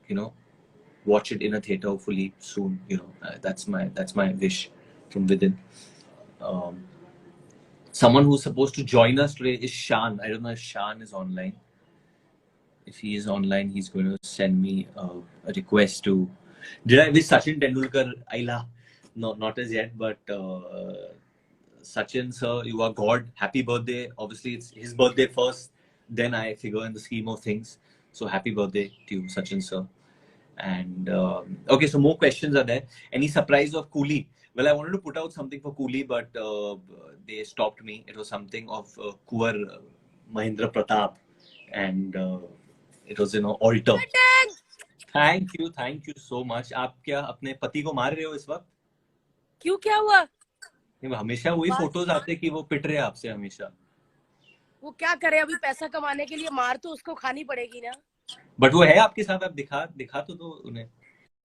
you know, watch it in a theater hopefully soon. You know, that's my wish from within. Someone who's supposed to join us today is Shan. I don't know if Shan is online. If he is online, he's going to send me a request to. Did I wish Sachin Tendulkar Aila? No, not as yet, but Sachin sir, you are God. Happy birthday. Obviously, it's his birthday first. Then I figure in the scheme of things. So happy birthday to you, Sachin sir. And okay, so more questions are there. Any surprise of Coolie? Well, I wanted to put out something for Coolie, but they stopped me. It was something of Kuwar Mahindra Pratap, and it was altar. Thank you so much. आप क्या अपने पति को मार रहे हो इस वक्त? क्यों, क्या हुआ? नहीं, हमेशा वही फोटोज आते कि वो पिट रहे हैं आपसे हमेशा. वो क्या करे, अभी पैसा कमाने के लिए मार तो उसको खानी पड़ेगी ना. बट वो है आपके साथ, आप दिखा तो दो उन्हें.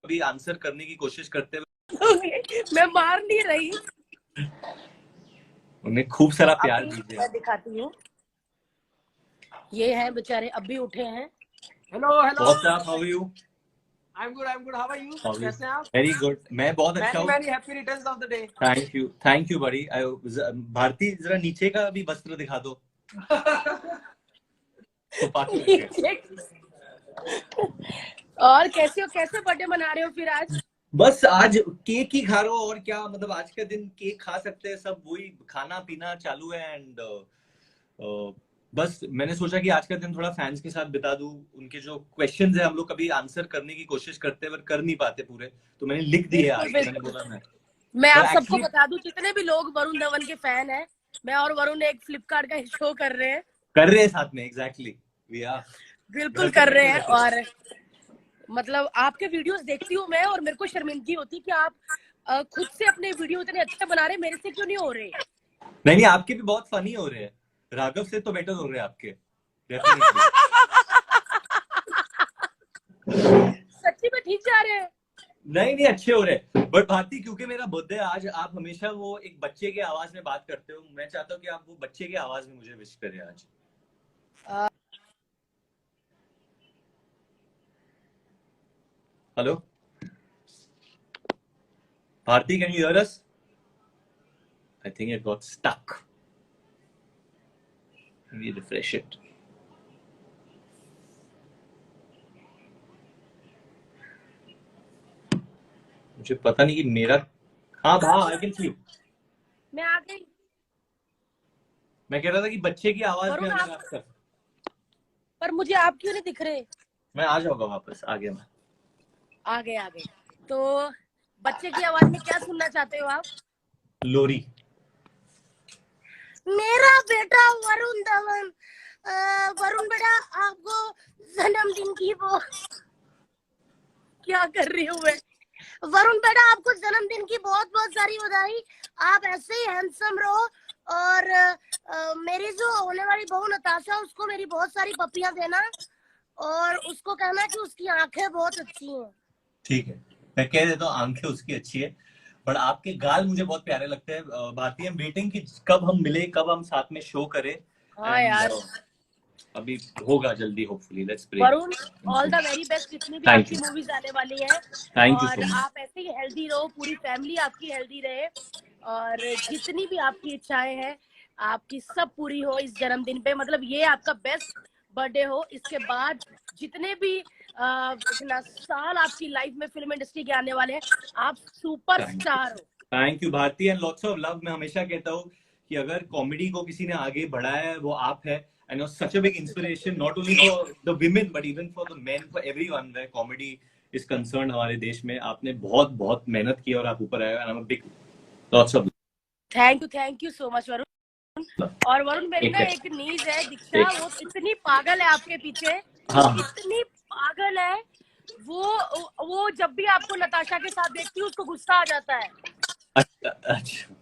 अभी आंसर करने की कोशिश करते हुए मैं मार नहीं रही, उन्हें खूब सारा प्यार दीजिए. मैं दिखाती हूँ. ये हैं बेचारे, अभी उठे हैं. Hello hello, what's up, how are you? I am good, how are you? कैसे हैं आप? वेरी गुड, मैं बहुत अच्छा हूँ. Many happy returns of the day. Thank you buddy. Bharti जरा नीचे का भी वस्त्र दिखा दो. तो और कैसे बर्थडे मना रहे हो फिर आज? बस आज केक ही खा रहे हो, और क्या मतलब, आज का दिन केक खा सकते हैं सब, वही खाना पीना चालू है. एंड बस मैंने सोचा कि आज का दिन थोड़ा फैंस के साथ बिता दूं. उनके जो क्वेश्चंस है हम लोग कभी आंसर करने की कोशिश करते हैं पर कर नहीं पाते पूरे, तो मैंने लिख दिए आज. मैंने बोला मैं आप सबको बता दूं, जितने भी लोग वरुण धवन के फैन हैं, मैं और वरुण एक फ्लिपकार्ट का शो कर रहे हैं साथ में. एग्जैक्टली, बिल्कुल कर रहे हैं. और मतलब आपके वीडियोस देखती हूँ मैं, और मेरे को शर्मिंदगी होती है कि आप खुद से अपने वीडियो इतने अच्छे बना रहे, मेरे से क्यों नहीं हो रहे? नहीं, आपके भी बहुत फनी हो रहे हैं. राघव से तो बेटर हो रहे हैं आपके. सच्ची में ठीक जा रहे हैं? नहीं अच्छे हो रहे. बट भारती, क्योंकि मेरा बर्थडे आज, आप हमेशा वो एक बच्चे के आवाज में बात करते हो. मैं चाहता हूँ कि आप वो बच्चे के आवाज में मुझे विश करें आज. Hello Bharti, can you hear us? I think it got stuck. Let me refresh it. मुझे पता नहीं कि मेरा. हाँ, I can see you. मैं आ गई. मैं कह रहा था कि बच्चे की आवाज में आप पर मुझे आप क्यों नहीं दिख रहे? मैं आ जाऊंगा वापस. आ गया मैं. आ गए. तो बच्चे की आवाज में क्या सुनना चाहते हो आप? लोरी. मेरा बेटा वरुण धवन, वरुण बेटा आपको जन्मदिन की वो क्या कर रही हूँ मैं? वरुण बेटा आपको जन्मदिन की बहुत बहुत सारी बधाई. आप ऐसे ही हैंडसम रहो, और मेरी जो होने वाली बहू नताशा, उसको मेरी बहुत सारी पप्पियां देना, और उसको कहना कि उसकी आंखें बहुत अच्छी हैं. ठीक है, मैं कह देता हूँ आंखें उसकी अच्छी है, पर आपके गाल मुझे बहुत प्यारे लगते हैं. भारतीय वेटिंग कि कब हम मिले, कब हम साथ में शो करें. हाँ यार, अभी होगा जल्दी hopefully. Let's pray. Varun, all the very best. जितनी भी आपकी मूवीज आने वाली है, और आप ऐसे ही हेल्दी रहो, पूरी फैमिली आपकी हेल्दी रहे, और जितनी भी आपकी इच्छाएं हैं आपकी सब पूरी हो इस जन्मदिन पे. मतलब ये आपका बेस्ट बर्थडे हो. इसके बाद जितने भी इतना साल आपकी लाइफ में फिल्म इंडस्ट्री के आने वाले हैं, आप सुपरस्टार हो. Thank you Bharti, and lots of love. मैं हमेशा कहता हूँ कि अगर कॉमेडी को किसी ने आगे बढ़ाया है वो आप है. I know such a big inspiration not only for the women but even for the men, for everyone where comedy is concerned. हमारे देश में आपने बहुत मेहनत की और आप ऊपर आए. and I'm a big lots of thank you so much Varun. और वरुण, मेरी ना एक नीज है दीक्षा, वो इतनी पागल है आपके पीछे. इतनी पागल है वो जब भी आपको नताशा के साथ देखती है उसको गुस्सा आ जाता है. अच्छा,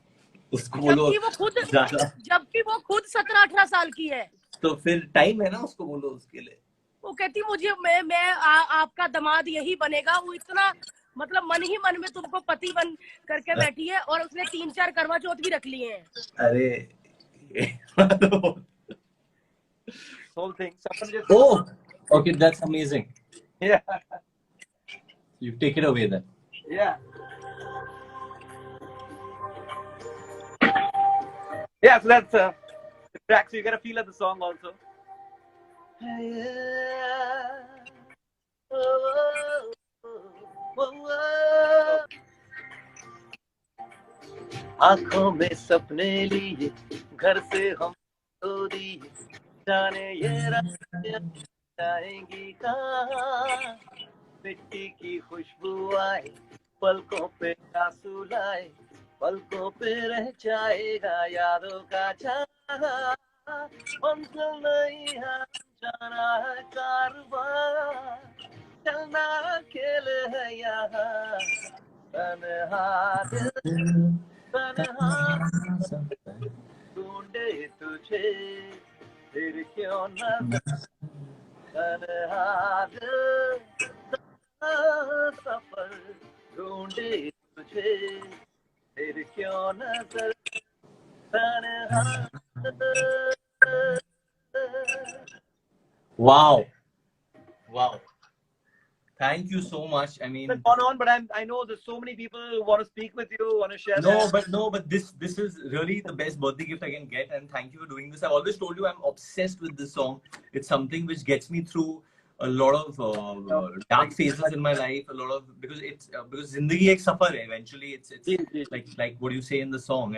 उसको बोलो. जबकि वो खुद 17-18 साल की है. तो फिर टाइम है ना, उसको बोलो उसके लिए. वो कहती मुझे मैं आपका दामाद यही बनेगा. वो इतना मतलब मन ही मन में तुमको पति बन करके बैठी है, और उसने 3-4 करवा चौथ भी रख लिए हैं. अरे whole thing. Oh, okay, that's amazing. Yeah. You take it away then. Yeah. Yeah, so that's the track, so you get a feel of the song also. आंखों में सपने लिए घर से हम तो दिए जाने ये रातें जाएंगी कहाँ मिट्टी की खुशबू आए पलकों पे आंसू लाए पलकों पे रह जाएगा यादों का छाया मंजिल नहीं है जाना है कारवां चलना खेल है यहाँ तन्हा दिल तन्हा ढूंढे तुझे फिर क्यों नजर तन्हा दिल तन्हा सफर ढूंढे तुझे फिर क्यों नजर तन्हा Wow. Wow. Thank you so much. I mean, gone on, but I know there's so many people who want to speak with you, want to share. But this is really the best birthday gift I can get, and thank you for doing this. I've always told you I'm obsessed with this song. It's something which gets me through a lot of dark phases in my life. A lot of because zindagi ek safar hai. Eventually, it's like what you say in the song,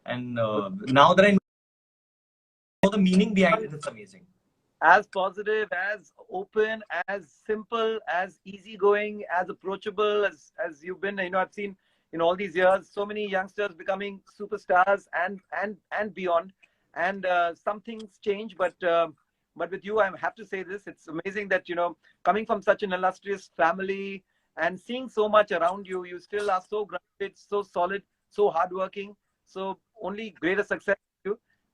and now that I know the meaning behind it, it's amazing. As positive, as open, as simple, as easygoing, as approachable as you've been. You know, I've seen in all these years so many youngsters becoming superstars and beyond. And some things change, but with you, I have to say this: it's amazing that coming from such an illustrious family and seeing so much around you, you still are so grounded, so solid, so hardworking. So only greater success.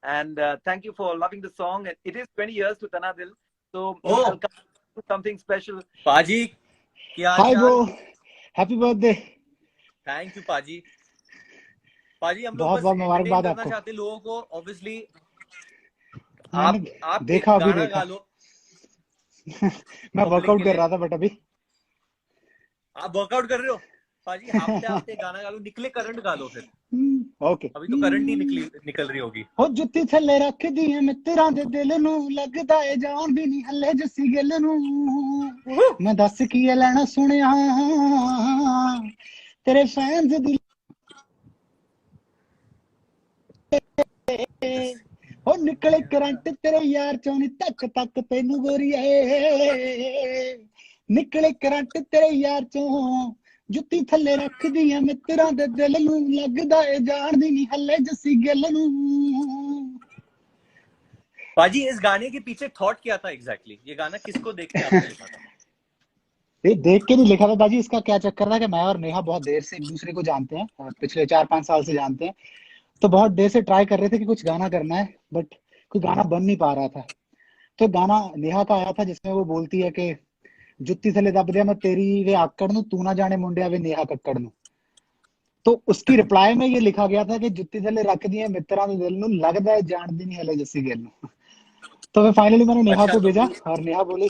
And thank you for loving the song. It is 20 years to Tana Dil, so I'll come to something special. Paji, hi bro, happy birthday. Thank you, Paji. Paji, हम लोग बहुत बहुत मुबारकबाद आपको. चाहते लोगों को obviously आप देखा अभी देखा. मैं वर्कआउट कर रहा था बट अभी आप वर्कआउट कर रहे हो पाजी. हफ्ते गाना गा लो, निकले करंट गा लो फिर. ओके. अभी तो करंट ही निकल रही होगी. हो जुत्ती थल्ले रख दी है मित्रां दे दिल नू लगदा है जान भी नहीं हल्ले जस्सी गिल नू मैं दस की लेना सुनिया तेरे फैंस दी हो निकले करंट तेरे यार चों नी तक तक तैनू गोरीए निकले करंट तेरे यार चों जुत्ती थल्ले रख दी है मित्रां दे दिल नू लगदा है जान दी नहीं हल्ले जस्सी गिल नू. पाजी, इस गाने के पीछे थॉट क्या था एग्जैक्टली? ये गाना किसको देख के आपने लिखा था? ये देख के नहीं लिखा था बाजी. इसका क्या चक्कर था कि मैं और नेहा बहुत देर से एक दूसरे को जानते हैं, पिछले 4-5 साल से जानते हैं, तो बहुत देर से ट्राई कर रहे थे कि कुछ गाना करना है, बट कोई गाना बन नहीं पा रहा था. तो गाना नेहा का आया था जिसमें वो बोलती है कि जुत्ती थले दब दिया मैं तेरी वे आकड़ नू तू ना जाने मुंडिया वे नेहा कक्कड़ नू. तो उसकी रिप्लाई में ये लिखा गया था कि जुत्ती थले रख दिए मित्रां दे दिल नू लगदा है जान दी नहीं हले जस्सी गिल नू. तो फिर फाइनली मैंने नेहा को भेजा और नेहा बोली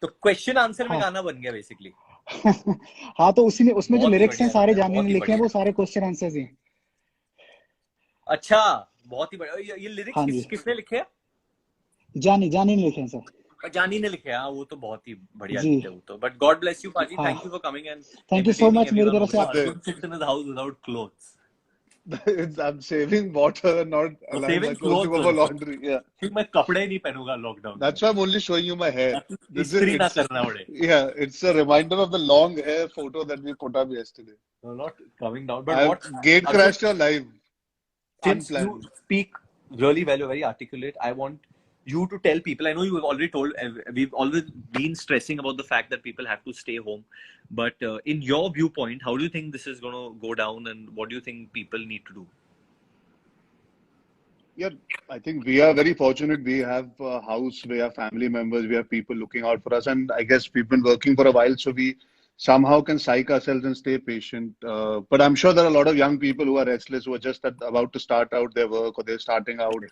तो क्वेश्चन आंसर में गाना बन गया बेसिकली. हाँ, तो उसमें जो लिरिक्स हैं सारे जानी ने लिखे हैं, वो सारे क्वेश्चन आंसर्स हैं. अच्छा, बहुत ही बढ़िया. ये लिरिक्स किसने लिखे हैं? जानी ने लिखे हैं सर. जानी ने लिखे. हाँ, वो तो बहुत ही बढ़िया लिखे वो तो. बट गॉड ब्लेस यू पाजी, thank you for coming and thank you so much मेरी तरफ से. आप sit in his house without clothes. I'm saving water, not allowing my clothes to go for laundry. Yeah. मैं कपड़े नहीं पहनूंगा lockdown. That's why I'm only showing you my hair. इस्त्री ना करना पड़े. Yeah, it's a reminder of the long hair photo that we put up yesterday. No, not coming down. But what gate crashed your live? Since you speak really well, you're very articulate. I want you to tell people. I know you have already told. We've always been stressing about the fact that people have to stay home. But in your viewpoint, how do you think this is going to go down, and what do you think people need to do? Yeah, I think we are very fortunate. We have a house, we have family members, we have people looking out for us, and I guess we've been working for a while, so we somehow can psych ourselves and stay patient. But I'm sure there are a lot of young people who are restless, who are just about to start out their work, or they're starting out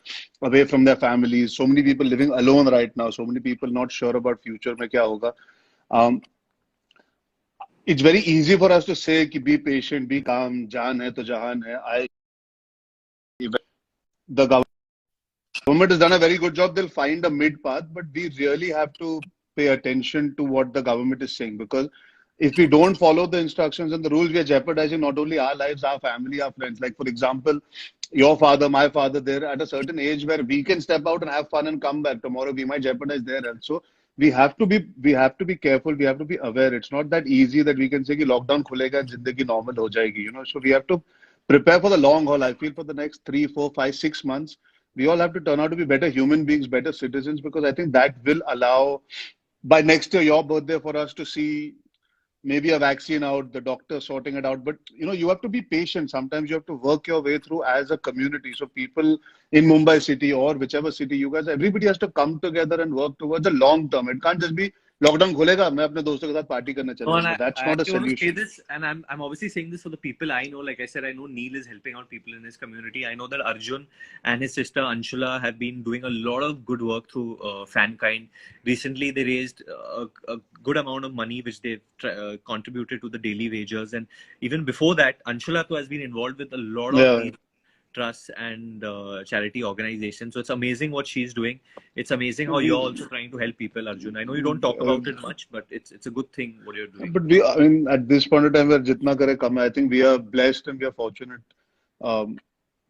away from their families. So many people living alone right now. So many people not sure about future mein kya hoga. it's very easy for us to say ki be patient, be calm, jaan hai to jahan hai. The government has done a very good job. They'll find a mid path, but we really have to pay attention to what the government is saying, because if we don't follow the instructions and the rules, we are jeopardizing not only our lives, our family, our friends. Like, for example, your father, my father, they're at a certain age where we can step out and have fun and come back. Tomorrow we might jeopardize their health. So we have to be careful. We have to be aware. It's not that easy that we can say कि lockdown खुलेगा, जिंदगी normal हो जाएगी. So we have to prepare for the long haul. I feel for the next 3, 4, 5, 6 months, we all have to turn out to be better human beings, better citizens, because I think that will allow, by next year, your birthday, for us to see maybe a vaccine out, the doctor sorting it out. But you have to be patient. Sometimes you have to work your way through as a community. So people in Mumbai city or whichever city you guys, everybody has to come together and work towards a long term. It can't just be lockdown खुलेगा मैं अपने दोस्तों के साथ party करने No, चले and जाऊंगा. That's I not a actually want to say solution. this, and I'm obviously saying this for the people I know. Like I said, I know Neil is helping out people in his community. I know that Arjun and his sister Anshula have been doing a lot of good work through Fankind. Recently, they raised a good amount of money, which they've contributed to the Daily Wagers. And even before that, Anshula too has been involved with a lot of Yeah. these trusts and charity organizations. So it's amazing what she's doing. It's amazing how you're also trying to help people, Arjun. I know you don't talk about it much, but it's a good thing what you're doing. But I mean, at this point in time, where jitna kare kam hai, I think we are blessed and we are fortunate.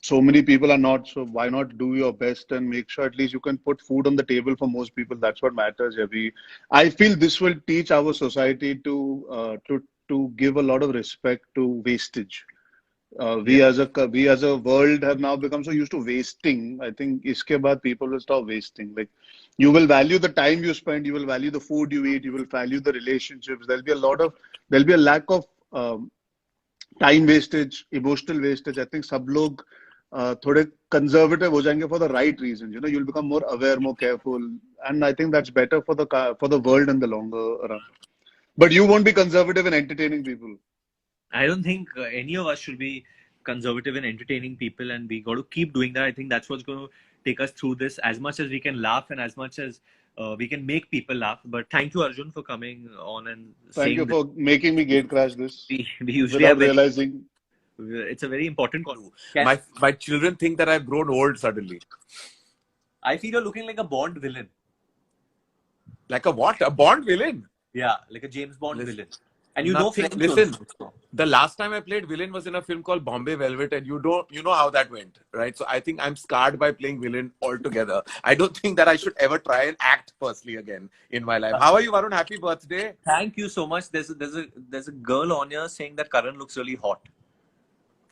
So many people are not, so why not do your best and make sure at least you can put food on the table for most people. That's what matters. Yeah, I feel this will teach our society to give a lot of respect to wastage. We as a world have now become so used to wasting. I think iske baad people will stop wasting. Like, you will value the time you spend, you will value the food you eat, you will value the relationships. There'll be a lack of time wastage, emotional wastage. I think सब लोग थोड़े conservative हो जाएंगे for the right reasons. You'll become more aware, more careful, and I think that's better for the world in the longer run. But you won't be conservative in entertaining people. I don't think any of us should be conservative in entertaining people, and we got to keep doing that. I think that's what's going to take us through this. As much as we can laugh and as much as we can make people laugh. But thank you, Arjun, for coming on and Thank you saying for making me gate crash this we usually without have realizing. it's a very important call. My children think that I've grown old suddenly. I feel you're looking like a Bond villain. Like a what? A Bond villain? Yeah, like a James Bond Listen, villain. And you know nothing. French Listen, also. the last time I played villain was in a film called Bombay Velvet, and you know how that went, right? So I think I'm scarred by playing villain altogether. I don't think that I should ever try and act firstly again in my life. How are you, Varun? Happy birthday! Thank you so much. There's a girl on here saying that Karan looks really hot.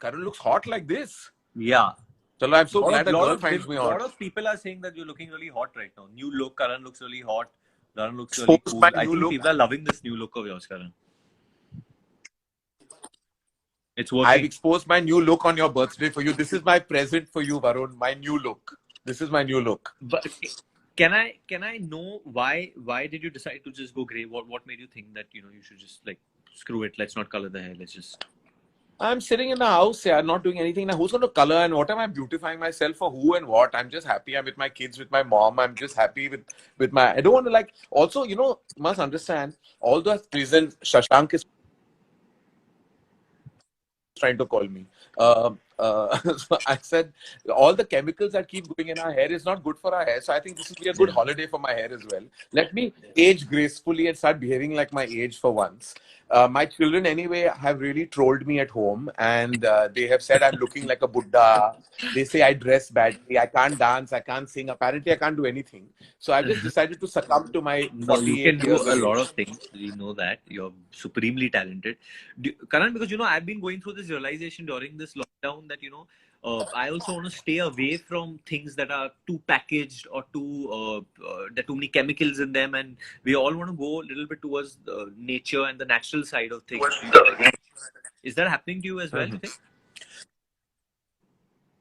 Karan looks hot like this. Yeah. So I'm so glad a girl finds me A lot hot. of people are saying that you're looking really hot right now. New look, Karan looks really hot. Karan looks Exposed really cool. my I new think look. people are loving this new look of yours, Karan. It's I've working. exposed my new look on your birthday for you. This is my present for you, Varun. My new look. This is my new look. But can I know why did you decide to just go grey? What made you think that you should just like screw it? Let's not color the hair. Let's just. I'm sitting in the house here, not doing anything. Now, who's going to color and what am I beautifying myself for who and what? I'm just happy. I'm with my kids, with my mom. I'm just happy with my. I don't want to like. Also, you must understand. Although at prison, Shashank is trying to call me. So I said all the chemicals that keep going in our hair is not good for our hair. So I think this will be a good holiday for my hair as well. Let me age gracefully and start behaving like my age for once. My children anyway have really trolled me at home, and they have said I'm looking like a Buddha. They say I dress badly, I can't dance, I can't sing. Apparently I can't do anything. So I've just decided to succumb to my No, you can 48 do years a of lot age. of things. We know that you're supremely talented, Karan. Because I've been going through this realization during this lockdown that I also want to stay away from things that are too packaged or too there are too many chemicals in them, and we all want to go a little bit towards nature and the natural side of things. Is that happening to you as well? You think?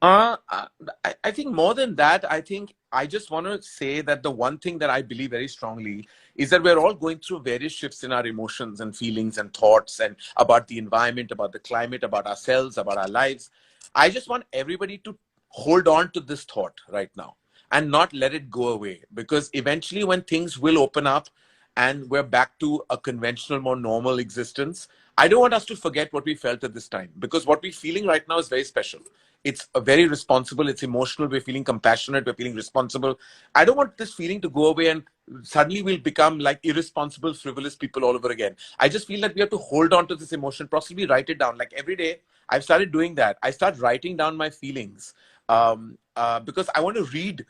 I think more than that, I think I just want to say that the one thing that I believe very strongly is that we're all going through various shifts in our emotions and feelings and thoughts and about the environment, about the climate, about ourselves, about our lives. I just want everybody to hold on to this thought right now and not let it go away, because eventually when things will open up and we're back to a conventional, more normal existence, I don't want us to forget what we felt at this time, because what we're feeling right now is very special. It's very responsible. It's emotional. We're feeling compassionate. We're feeling responsible. I don't want this feeling to go away and suddenly we'll become like irresponsible, frivolous people all over again. I just feel that we have to hold on to this emotion, possibly write it down. Like every day, I've started doing that. I start writing down my feelings because I want to read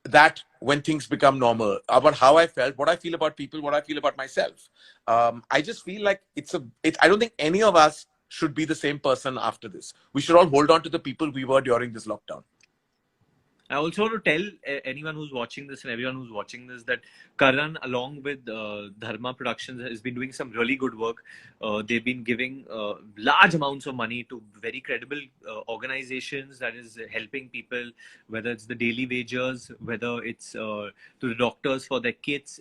that when things become normal, about how I felt, what I feel about people, what I feel about myself. I just feel like I don't think any of us should be the same person after this. We should all hold on to the people we were during this lockdown. I also want to tell anyone who's watching this and everyone who's watching this that Karan, along with Dharma Productions, has been doing some really good work. They've been giving large amounts of money to very credible organizations that is helping people, whether it's the Daily Wagers, whether it's to the doctors for their kids.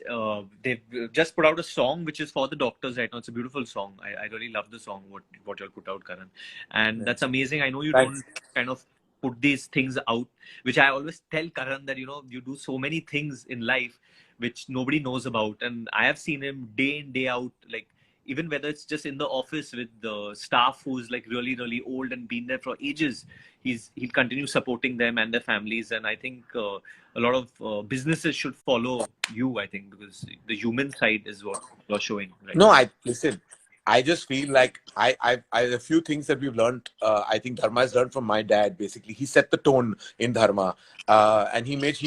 They've just put out a song which is for the doctors right now. It's a beautiful song. I really love the song, what you'll put out, Karan. And that's amazing. I know you don't kind of put these things out, which I always tell Karan that, you know, you do so many things in life which nobody knows about. And I have seen him day in, day out, like even whether it's just in the office with the staff who's like really, really old and been there for ages, he'll continue supporting them and their families. And I think a lot of businesses should follow you, I think, because the human side is what you're showing. Right No, now. listen. I just feel like I a few things that we've learned. I think Dharma has learned from my dad. Basically, he set the tone in Dharma, and he used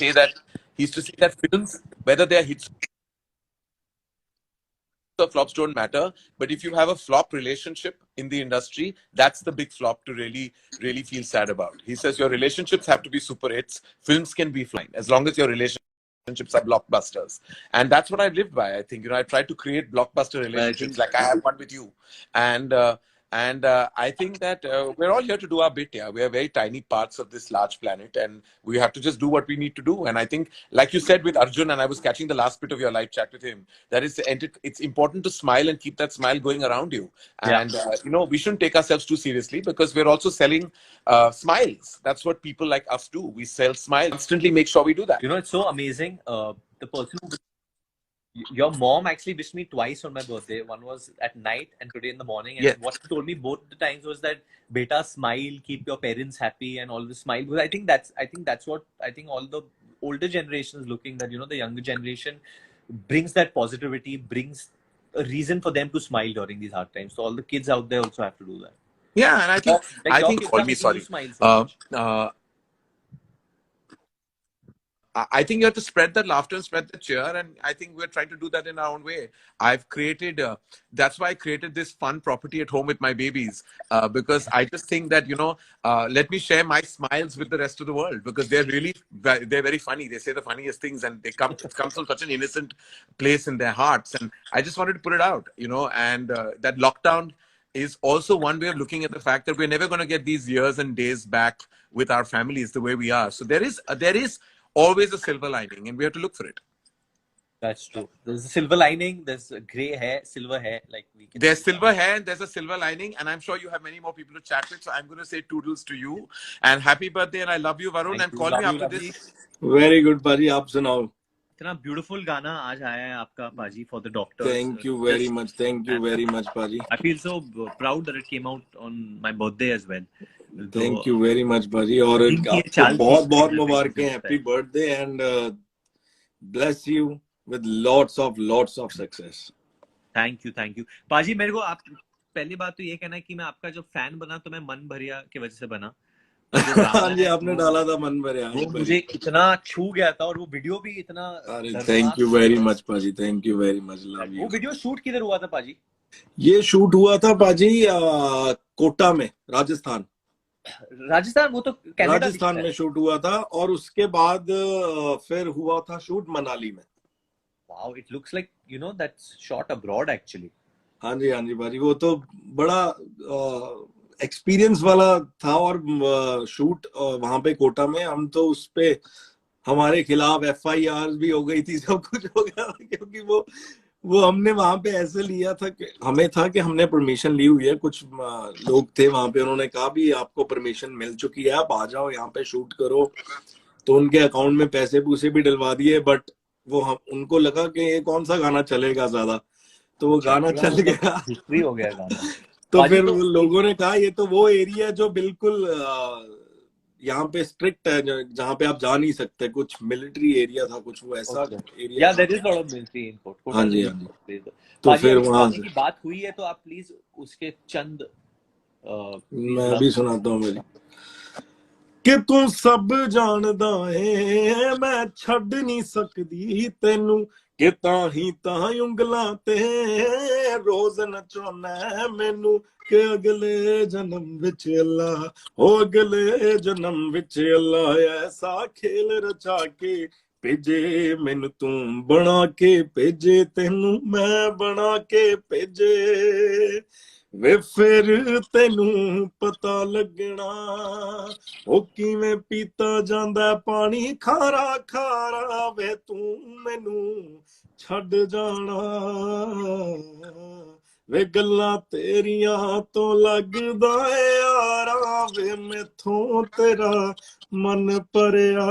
to say that films, whether they are hits or flops, don't matter. But if you have a flop relationship in the industry, that's the big flop to really, really feel sad about. He says your relationships have to be super hits. Films can be fine as long as your relationships are blockbusters, and that's what I've lived by. I think, you know, I try to create blockbuster relationships like I have one with you, and I think that we're all here to do our bit. Yeah, we are very tiny parts of this large planet, and we have to just do what we need to do. And I think, like you said with Arjun, and I was catching the last bit of your live chat with him, that it's important to smile and keep that smile going around you. And you know, we shouldn't take ourselves too seriously, because we're also selling smiles. That's what people like us do. We sell smiles. Constantly make sure we do that. You know, it's so amazing. The person who, your mom actually wished me twice on my birthday. One was at night and today in the morning. And what she told me both the times was that, "Beta, smile, keep your parents happy," and all the smile. Because I think that's what all the older generations looking, that, you know, the younger generation brings that positivity, brings a reason for them to smile during these hard times. So all the kids out there also have to do that. Yeah, and I think I think you have to spread that laughter and spread the cheer, and I think we're trying to do that in our own way. I've created, that's why I created this fun property at home with my babies, because I just think that, you know, let me share my smiles with the rest of the world, because they're very funny. They say the funniest things, and it comes from such an innocent place in their hearts. And I just wanted to put it out, you know, and that lockdown is also one way of looking at the fact that we're never going to get these years and days back with our families the way we are. So there is always a silver lining, and we have to look for it. That's true. There's a silver lining. There's a gray hair, silver hair. Like we can. There's silver hair and there's a silver lining, and I'm sure you have many more people to chat with. So I'm going to say toodles to you and happy birthday, and I love you, Varun. And call me after this. Very good, Paji. आप सुनाओ. इतना beautiful गाना आज आया है आपका, Paji, for the doctors. Thank you very much. Thank you very much, Paji. I feel so proud that it came out on my birthday as well. Thank you very much, Paji. और आपको बहुत मुबारकें. Happy birthday and bless you with lots of success. Thank you. Paji, मेरे को आप पहली बात तो ये कहना है कि मैं आपका जो फैन बना तो मैं मन भरिया की वजह से बना. हाँ जी, आपने डाला था मन भरिया. वो मुझे इतना छू गया था, और वो वीडियो भी इतना. Thank you very much, Paji. Thank you very much. Love you. वो वीडियो शूट किधर हुआ था, Paji? ये शूट हुआ था, Paji, कोटा में, राजस्थान. वो तो राजस्थान में शूट हुआ था, और उसके बाद फिर हुआ था शूट मनाली में. Wow, it looks like, you know, that's shot abroad actually. हाँ जी भाई, वो तो बड़ा एक्सपीरियंस वाला था. और शूट वहां पे कोटा में, हम तो उस पे हमारे खिलाफ FIR भी हो गई थी, सब कुछ हो गया था, क्योंकि वो हमने वहां पे ऐसे लिया था कि हमें था कि हमने परमिशन ली हुई है. कुछ लोग थे वहां पे, उन्होंने कहा भी आपको परमिशन मिल चुकी है, आप आ जाओ यहाँ पे शूट करो. तो उनके अकाउंट में पैसे भी डलवा दिए, बट वो हम उनको लगा कि ये कौन सा गाना चलेगा ज्यादा, तो वो अच्छा, गाना पूरा चल मतलब गया। हिस्ट्री हो गया गाना। तो पाजी फिर तो लोगों ने कहा ये तो वो एरिया जो बिल्कुल यहाँ पे स्ट्रिक्ट है, जहाँ पे आप जा नहीं सकते, कुछ मिलिट्री एरिया था, कुछ वो ऐसा ओके, एरिया या था। There is lot of military in Kota. हाँ कोटा जी, इज हाँ जी। प्लेस। तो पाजी फिर अगर वहां गाने से की बात हुई है तो आप प्लीज उसके चंद प्लीज मैं भी लफ्ज सुनाता हूँ मेरी, कि तू सब जानदा है मैं छड़ नहीं सकदी तेनू, कि ताही ताही उंगलां ते रोज नचाना मैनू, कि अगले जन्म विच अल्लाह, हो अगले जन्म विच अल्लाह ऐसा खेल रचा के भेजे मैनू, तू बना के भेजे तेनू मैं बना के भेजे, वे फिर तेनू पता लगना ओ किवें पीता जांदा पानी खारा खारा, वे तू मैनू छड़ जाना, वे गल्लां तेरियां तो लगदा है यारा, वे मैथों तेरा मन भरिया,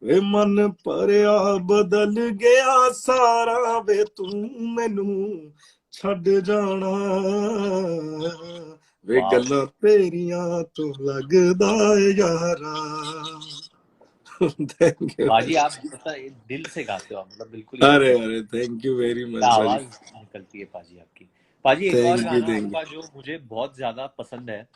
वे मन भरिया बदल गया सारा, वे तू मैनू छड़ जाना, वे वाओ गल्लां तेरियां तो लगदा है यारा। थैंक यू पाजी, भाई। आप पता है, दिल से गाते हो आप, मतलब बिल्कुल अरे इमोशन अरे थैंक यू वेरी मच क्या भाई, आवाज निकलती है पाजी आपकी। पाजी एक और थैंक यू गाना थैंक यू। आपका जो मुझे बहुत ज्यादा पसंद है,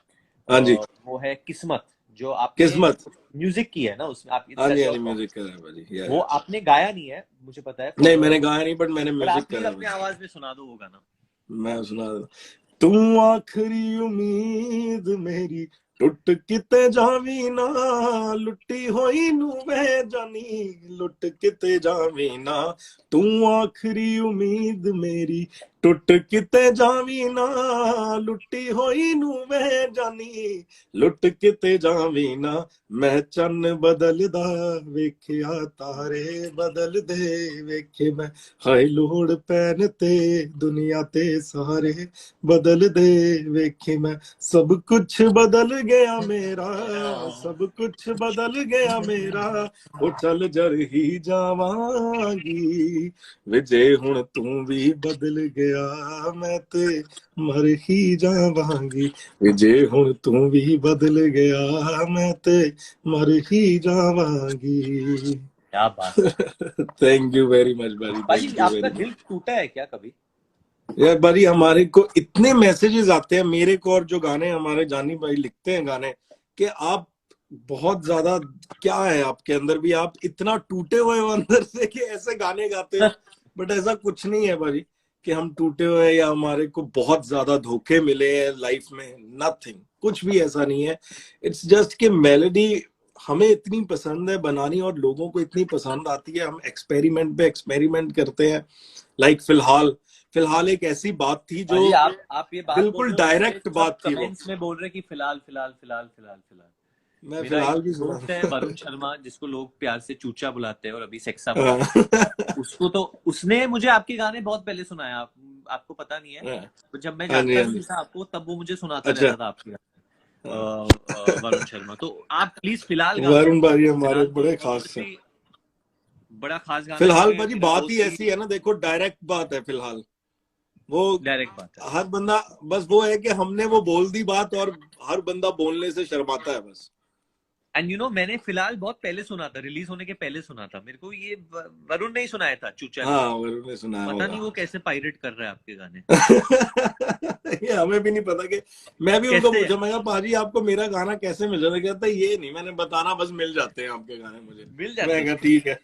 हाँ जी, वो है किस्मत, जो आपने किस्मत। म्यूजिक की है ना उसमें, आप हाँ जी, इट्स हाँ योर जी, सॉन्ग। म्यूजिक करा है भाई, वो आपने गाया नहीं है मुझे पता है, नहीं मैंने गाया नहीं, बट मैंने बट आप म्यूजिक प्लीज करा है अपने भाई। आवाज में सुना दो वो गाना। मैं सुना देता। तू आखरी उम्मीद मेरी टुट किते जावी ना, लुटी होई नू वे जानी, लुट किते जावी ना, तू आखरी उम्मीद मेरी टुट किते जावी ना, लुटी होई नू वे जानी, लुट किते जावी ना, मैं चन्न बदलदा वेखिया तारे बदल दे वेखे मैं, हाय लोड़ पैन ते दुनिया ते सारे बदल दे वेखे मैं, सब कुछ बदल गया मेरा, सब कुछ बदल गया मेरा, ओ चल जर ही जावांगी, विजे हुण तू भी बदल गया मैं ते मर ही जावांगी, विजे हुण तू भी बदल गया मैं ते मर ही जावांगी। क्या बात है थैंक यू वेरी मच भाई, पाजी। थैंक यू आपका वेरी मच। दिल टूटा है क्या कभी? यार भाई हमारे को इतने मैसेजेस आते हैं मेरे को, और जो गाने हमारे जानी भाई लिखते हैं गाने, कि आप बहुत ज्यादा, क्या है आपके अंदर भी, आप इतना टूटे हुए हो अंदर से कि ऐसे गाने गाते हो, बट ऐसा कुछ नहीं है भाई कि हम टूटे हुए हैं या हमारे को बहुत ज्यादा धोखे मिले हैं लाइफ में, नथिंग, कुछ भी ऐसा नहीं है। इट्स जस्ट कि मेलोडी हमें इतनी पसंद है बनानी और लोगों को इतनी पसंद आती है, हम एक्सपेरिमेंट पे एक्सपेरिमेंट करते हैं। लाइक फिलहाल एक ऐसी बात थी जो पाजी आप ये बात बोल बिल्कुल रहे हो, मुझे डायरेक्ट सब बात थी वो, कमेंट्स में बोल रहे कि फिलहाल फिलहाल फिलहाल फिलहाल फिलहाल। मैं मेरा एक फिलहाल भी सुना। दोस्त है वरुण शर्मा, जिसको लोग प्यार से चूचा बुलाते हैं और अभी सेक्सा बुलाते हैं, उसको तो उसने मुझे आपके गाने बहुत पहले सुनाया, आपको पता नहीं है, तो जब मैं हाँ जी, जानता हाँ भी जी। नहीं था आपको, तब वो मुझे सुनाता अच्छा, रहता था आपके वरुण शर्मा। तो आप प्लीज फिलहाल गा दो। वरुण भाई हमारे फिलहाल तो बड़े खास है। ऑब्वियसली बड़ा खास गाना है, फिलहाल क्योंकि भाजी मेरा बात ही दोस्त ऐसी है ना, देखो डायरेक्ट बात है फिलहाल, वो डायरेक्ट बात है। हर बंदा, बस वो है कि हमने वो बोल दी बात और हर बंदा बोलने से शर्माता है बस। एंड यू नो, मैंने फिलहाल बहुत पहले सुना था, रिलीज होने के पहले सुना था। मेरे को ये वरुण ने ही सुनाया था चूचा ने। हाँ वरुण ने सुनाया पता नहीं होगा। वो कैसे पायरेट कर रहा है आपके गाने। ये हमें भी नहीं पता कि, मैं भी उनको कैसे पूछा, मैं कहा पाजी आपको मेरा गाना कैसे मिल जाता है, कहता है ये नहीं मैंने बताना, बस मिल जाते हैं आपके गाने मुझे। मिल मैं जाते कहा हैं? ठीक है।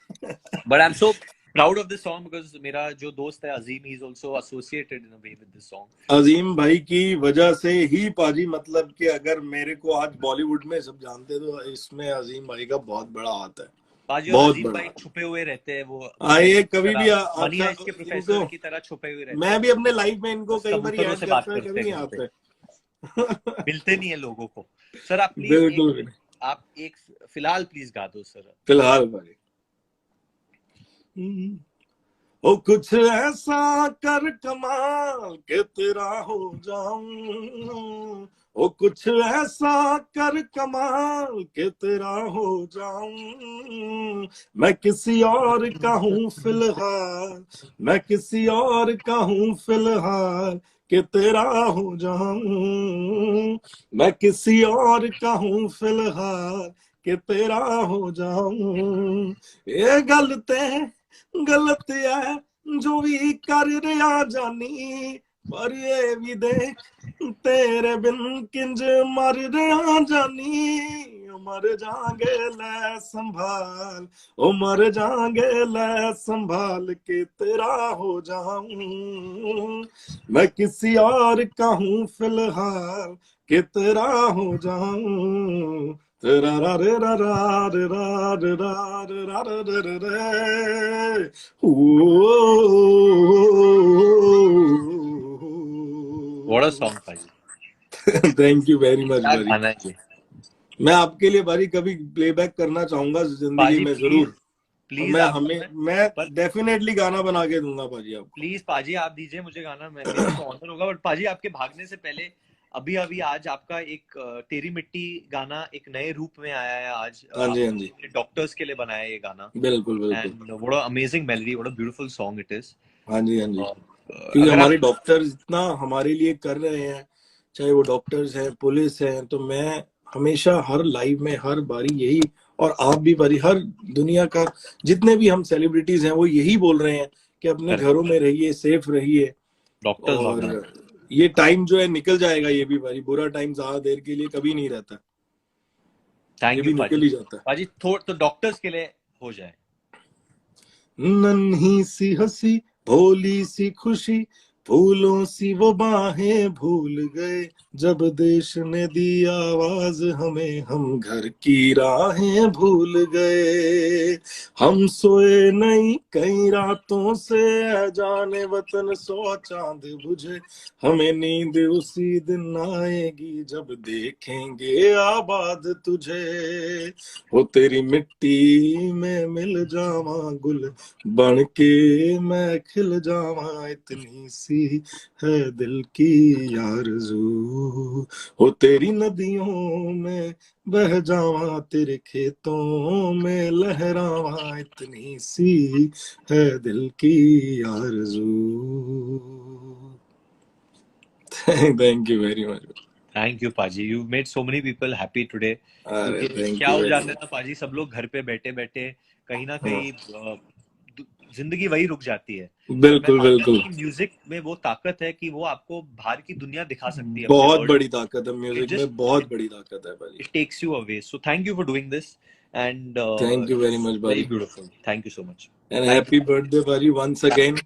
But I am so proud of this song, because मेरा जो दोस्त है Azeem, he is also associated in a way with this song. Azeem भाई की वजह से ही पाजी, मतलब कि अगर मेरे को आज बॉलीवुड में सब जानते तो इसमें अजीम भाई का बहुत बड़ा हाथ है, पाजी और बहुत अजीम बड़ा। भाई छुपे हुए रहते हैं, वो आइए प्रोफेसर की कभी भी तरह, मनी अच्छा हाइस्ट के इनको, प्रोफेसर की तरह छुपे हुए रहते मैं हैं। भी अपने लाइफ में इनको बस कई बार कबूतरों ऐड से बात करता है, करते कभी नहीं हैं घर पे, आते। मिलते नहीं है लोगों को। सर आप प्लीज बिल्कुल भी एक, नहीं। आप एक फिलहाल प्लीज गा दो सर। फिलहाल भाई ओ कुछ ऐसा कर कमाल के तेरा हो जाऊं, ओ कुछ ऐसा कर कमाल के तेरा हो जाऊं, मैं किसी और का हूं फिलहाल, मैं किसी और का हूं फिलहाल कि तेरा हो जाऊं, मैं किसी और का हूं फिलहाल कि तेरा हो जाऊं। ये गलत है जो भी कर रहा जानी, पर ये भी दे तेरे बिन किंज मर रहा जानी, मर जाएंगे ले संभाल, ओ मर जाएंगे ले संभाल के तेरा हो जाऊं, मैं किसी और का हूं फिलहाल कि तेरा हो जाऊं। तेरा रा रे रा रा रे रा रे रा रे रा रे रे रे रे। What a song, Paji. Thank you very much क्या भाई। गाना है ये? मैं आपके लिए भाई कभी प्लेबैक करना चाहूंगा जिंदगी पाजी में प्लीज जरूर। प्लीज मैं आपको हमें मैं डेफिनेटली गाना बना के दूंगा पाजी आपको। प्लीज पाजी आप दीजिए मुझे गाना, मेरा तो ऑनर होगा। बट पाजी आपके भागने से पहले अभी अभी आज आपका एक तेरी मिट्टी गाना एक नए रूप में आया है आज। हाँ जी, हाँ जी, डॉक्टर्स के लिए बनाया ये गाना। बिल्कुल बिल्कुल। And what a amazing melody, what a beautiful song it is. हाँ जी, हाँ जी, क्योंकि अगर हमारे आप डॉक्टर्स इतना हमारे लिए कर रहे हैं, चाहे वो डॉक्टर्स हैं, पुलिस हैं, तो मैं हमेशा हर लाइव में हर बारी यही, और आप भी बारी, हर दुनिया का जितने भी हम सेलिब्रिटीज हैं वो यही बोल रहे हैं कि अपने घरों में रहिए, सेफ रहिए। डॉक्टर्स और ये टाइम जो है निकल जाएगा, ये भी बारी, बुरा टाइम ज्यादा देर के लिए कभी नहीं रहता, ये थैंक भी यू निकल ही जाता है। पाजी तो डॉक्टर्स के लिए हो जाए। नन्ही सी हंसी भोली सी खुशी, फूलों सी वो बाहें भूल गए, जब देश ने दी आवाज हमें, हम घर की राहें भूल गए। हम सोए नहीं कई रातों से, जाने वतन सो चांद बुझे, हमें नींद उसी दिन आएगी जब देखेंगे आबाद तुझे। वो तेरी मिट्टी में मिल जावा गुल बन के मैं खिल जावा, इतनी सी है दिल की आरज़ू, हो तेरी नदियों में बह जावा, तेरे खेतों में लहरावा, इतनी सी है दिल की आरज़ू। Thank you very much. Thank you पाजी, you made so many people happy today. अरे क्योंकि थैंक क्या यू हो वेरी जाता है मच। ना पाजी, सब लोग घर पे बैठे बैठे कहीं ना कहीं जिंदगी वही रुक जाती है। बिल्कुल मैं मानता बिल्कुल, हूं कि म्यूजिक में वो ताकत है कि वो आपको बाहर की दुनिया दिखा सकती है, अपने बहुत वर्ल्ड। बड़ी ताकत है इट म्यूजिक जस्ट में, बहुत बड़ी ताकत है भाई। It takes you away. So thank you for doing this and thank you very much very भाई, beautiful. Thank you so much. And thank happy birthday भाई once again,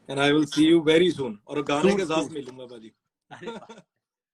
and I will see you very soon, और गाने you के साथ सून। मिलूंगा भाई।